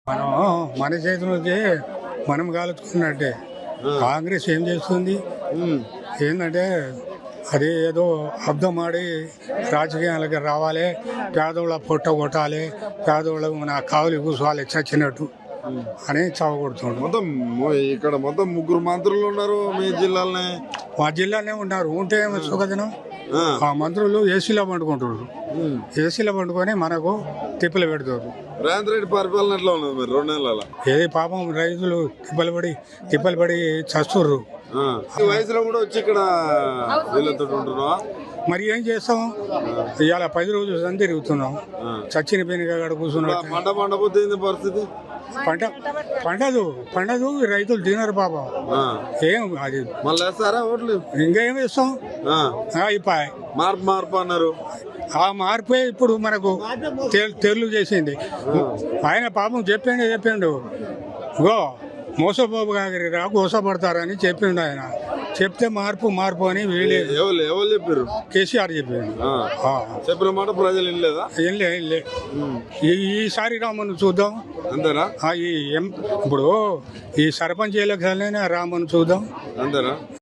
మనం మన చేతిలోకి మనం కాలుచుకున్నట్టే. కాంగ్రెస్ ఏం చేస్తుంది ఏంటంటే అది ఏదో అర్థం ఆడి రాజకీయాలకి రావాలి, పేదోళ్ళ పొట్ట కొట్టాలి, పేదోళ్ళ మన కావులు కూర్చోవాలి చచ్చినట్టు అని చావగొడుతుండ్రు. మొత్తం ఇక్కడ మొత్తం ముగ్గురు మంత్రులు ఉన్నారు మీ జిల్లాలోనే. మా జిల్లానే ఉన్నారు. ఉంటే ఏమో సుఖదినం. ఆ మంత్రులు ఏసీలో పండుకుంటున్నారు. ఏసీలో పండుకొని మనకు తిప్పలు పెడతారు. రేవంత్ రెడ్డి పరిపాలన ఎట్లా ఉన్నది మరి 2 నెలల? ఏది పాపం రైతులు తిప్పలు పడి చస్తుర్రు. ఈ వయసులో కూడా వచ్చి ఇక్కడ వీళ్ళతో ఉంటున్నావా? మరి ఏం చేస్తాం? ఇవాళ 10 రోజులు సంది తిరుగుతున్నాం. చచ్చిన పెనుక కూర్చున్నాం. పంట పండపోతే ఏంది పరిస్థితి? పండదు రైతులు తినరు పాపం. ఏం అది మళ్ళీ వేస్తారా ఓట్లు? ఇంకా ఏం వేస్తాం? అయిపోయి మార్పు అన్నారు. ఆ మార్పే ఇప్పుడు మనకు తెర్లు చేసింది. ఆయన పాపం చెప్పిండు గో మోసబాబు గారి రా గోసపడతారని చెప్పిండు. ఆయన చెప్తే మార్పు అని వీళ్ళే ఎవరు చెప్పారు? కేసీఆర్ చెప్పిండు. చెప్పిన మాట ప్రజలు వినలేదా? వెళ్ళే ఈసారి రామను చూద్దాం అంతేనా? ఇప్పుడు ఈ సర్పంచ్ ఎలక్షన్లైనా రామను చూద్దాం అంతేనా?